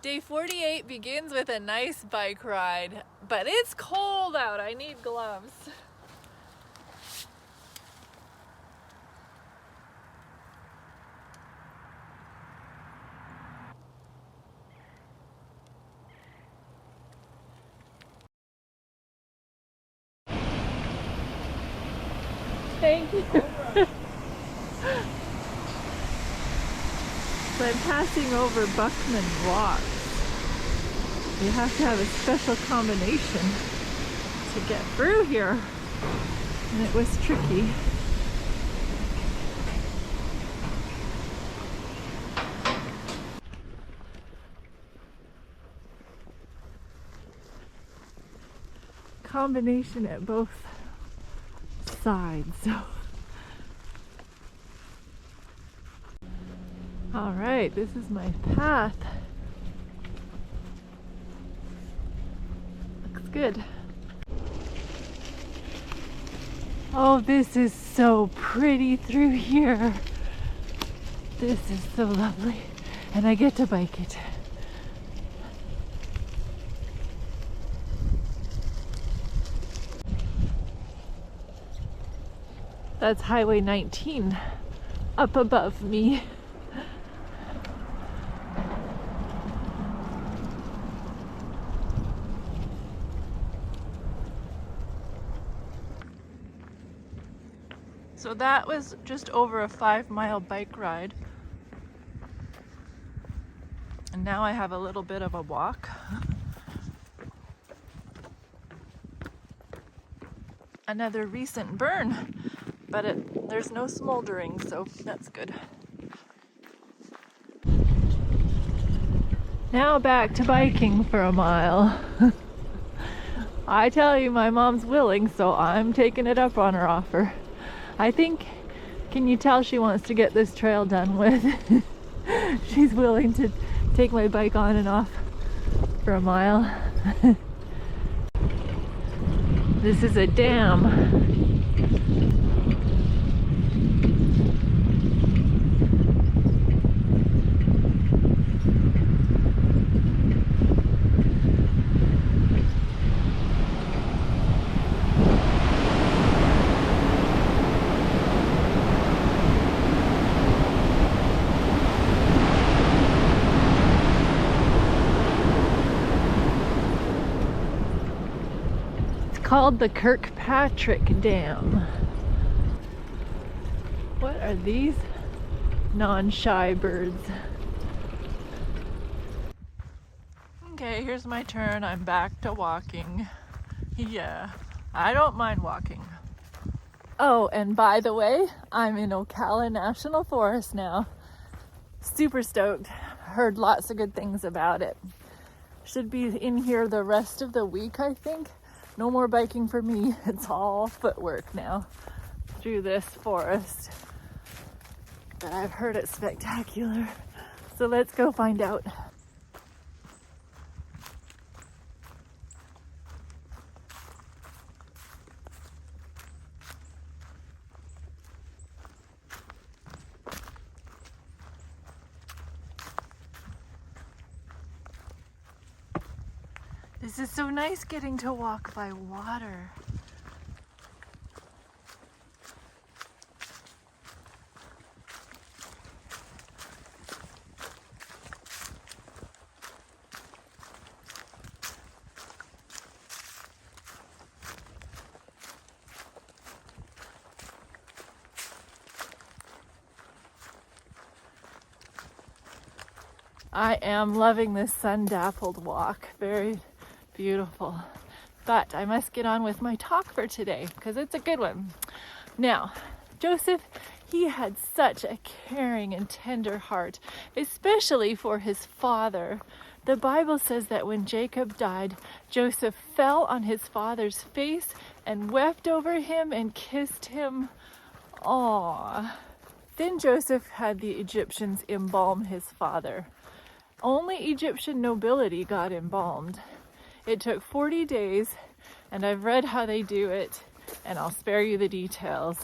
Day 48 begins with a nice bike ride, but it's cold out. I need gloves. Thank you. So I'm passing over Buckman Rocks. You have to have a special combination to get through here, and it was tricky. Combination at both sides. So. All right, this is my path. Looks good. Oh, this is so pretty through here. This is so lovely. And I get to bike it. That's Highway 19 up above me. So that was just over a 5-mile bike ride. And now I have a little bit of a walk. Another recent burn, but there's no smoldering, so that's good. Now back to biking for a mile. I tell you, my mom's willing, so I'm taking it up on her offer. I think, can you tell she wants to get this trail done with? She's willing to take my bike on and off for a mile. This is a dam. Called the Kirkpatrick Dam. What are these non-shy birds? Okay, here's my turn. I'm back to walking. Yeah, I don't mind walking. Oh, and by the way, I'm in Ocala National Forest now. Super stoked. Heard lots of good things about it. Should be in here the rest of the week, I think. No more biking for me. It's all footwork now through this forest. But I've heard it's spectacular. So let's go find out. This is so nice getting to walk by water. I am loving this sun-dappled walk. Very beautiful. But I must get on with my talk for today because it's a good one. Now, Joseph, he had such a caring and tender heart, especially for his father. The Bible says that when Jacob died, Joseph fell on his father's face and wept over him and kissed him. Aww. Then Joseph had the Egyptians embalm his father. Only Egyptian nobility got embalmed. It took 40 days, and I've read how they do it, and I'll spare you the details.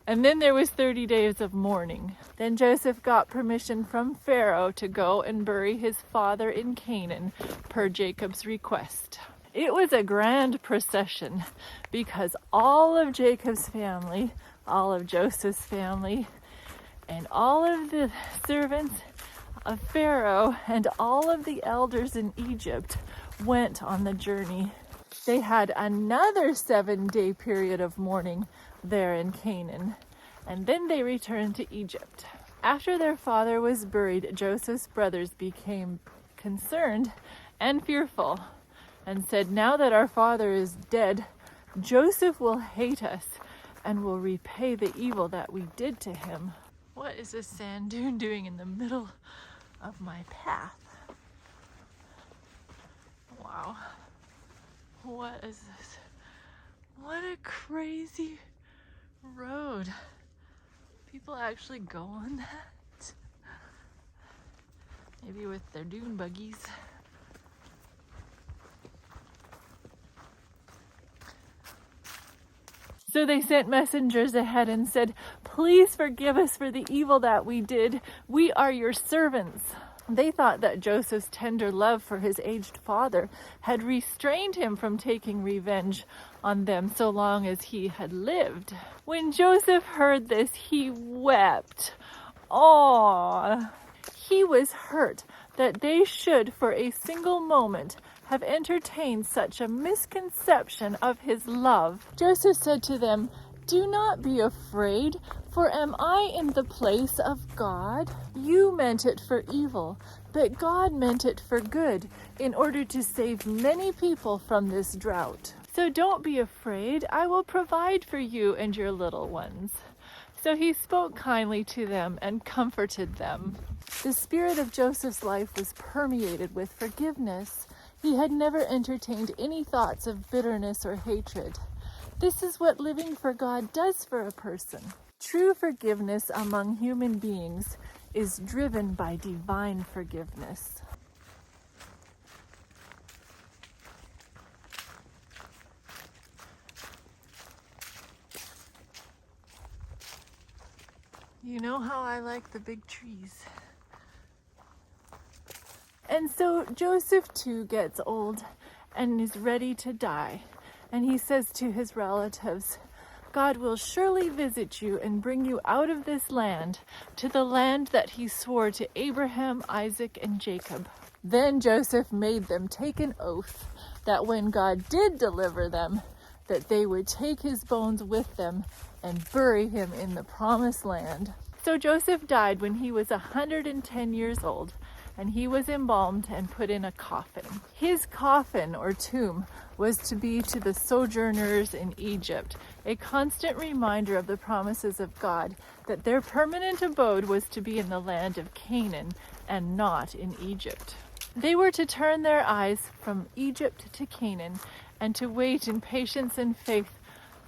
And then there was 30 days of mourning. Then Joseph got permission from Pharaoh to go and bury his father in Canaan per Jacob's request. It was a grand procession because all of Jacob's family, all of Joseph's family, and all of the servants of Pharaoh and all of the elders in Egypt went on the journey. They had another 7-day period of mourning there in Canaan, and then they returned to Egypt. After their father was buried, Joseph's brothers became concerned and fearful and said, "Now that our father is dead, Joseph will hate us and will repay the evil that we did to him." What is this sand dune doing in the middle of my path? Wow. What is this? What a crazy road. People actually go on that? Maybe with their dune buggies. So they sent messengers ahead and said, "Please forgive us for the evil that we did. We are your servants." They thought that Joseph's tender love for his aged father had restrained him from taking revenge on them so long as he had lived. When Joseph heard this, he wept. Aww. He was hurt that they should, for a single moment, have entertained such a misconception of his love. Joseph said to them, "Do not be afraid, for am I in the place of God? You meant it for evil, but God meant it for good, in order to save many people from this drought. So don't be afraid, I will provide for you and your little ones." So he spoke kindly to them and comforted them. The spirit of Joseph's life was permeated with forgiveness. He had never entertained any thoughts of bitterness or hatred. This is what living for God does for a person. True forgiveness among human beings is driven by divine forgiveness. You know how I like the big trees. And so Joseph too gets old and is ready to die. And he says to his relatives, "God will surely visit you and bring you out of this land to the land that he swore to Abraham, Isaac, and Jacob." Then Joseph made them take an oath that when God did deliver them, that they would take his bones with them and bury him in the promised land. So Joseph died when he was 110 years old, and he was embalmed and put in a coffin. His coffin or tomb was to be to the sojourners in Egypt a constant reminder of the promises of God, that their permanent abode was to be in the land of Canaan and not in Egypt. They were to turn their eyes from Egypt to Canaan and to wait in patience and faith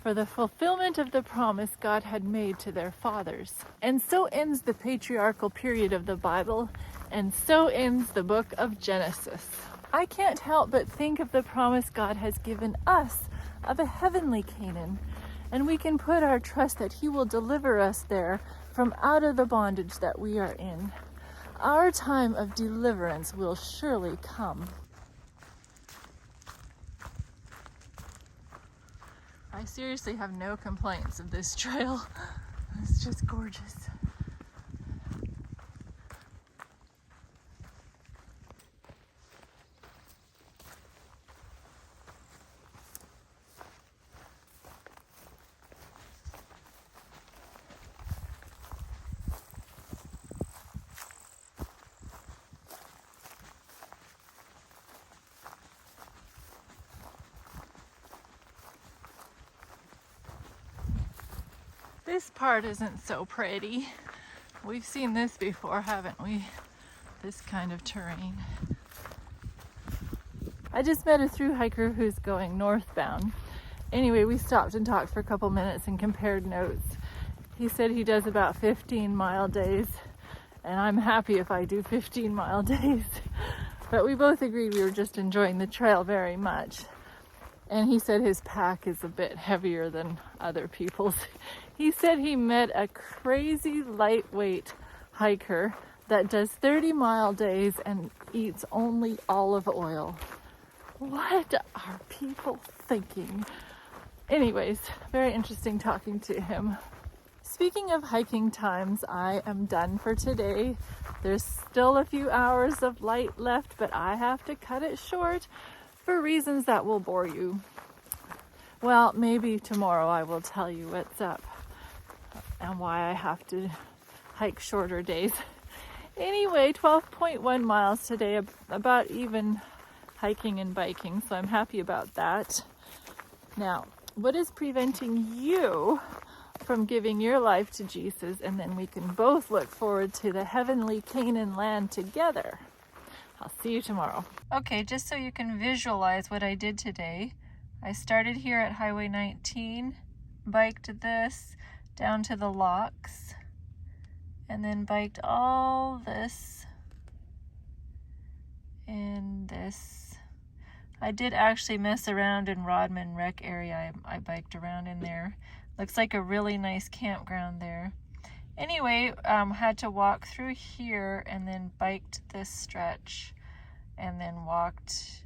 for the fulfillment of the promise God had made to their fathers. And so ends the patriarchal period of the Bible, and so ends the book of Genesis. I can't help but think of the promise God has given us of a heavenly Canaan, and we can put our trust that he will deliver us there from out of the bondage that we are in. Our time of deliverance will surely come. I seriously have no complaints of this trail. It's just gorgeous. This part isn't so pretty. We've seen this before, haven't we? This kind of terrain. I just met a through hiker who's going northbound. Anyway, we stopped and talked for a couple minutes and compared notes. He said he does about 15-mile days, and I'm happy if I do 15-mile days. But we both agreed we were just enjoying the trail very much. And he said his pack is a bit heavier than other people's. He said he met a crazy lightweight hiker that does 30-mile days and eats only olive oil. What are people thinking? Anyways, very interesting talking to him. Speaking of hiking times, I am done for today. There's still a few hours of light left, but I have to cut it short for reasons that will bore you. Well, maybe tomorrow I will tell you what's up and why I have to hike shorter days. Anyway, 12.1 miles today, about even hiking and biking, so I'm happy about that. Now, what is preventing you from giving your life to Jesus, and then we can both look forward to the heavenly Canaan land together? I'll see you tomorrow. Okay, just so you can visualize what I did today, I started here at Highway 19, biked this down to the locks, and then biked all this and this. I did actually mess around in Rodman Rec area. I biked around in there. Looks like a really nice campground there. Anyway, had to walk through here and then biked this stretch and then walked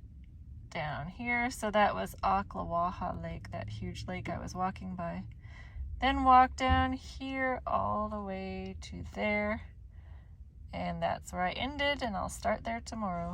down here. So that was Ocala Lake, that huge lake I was walking by. Then walked down here all the way to there. And that's where I ended, and I'll start there tomorrow.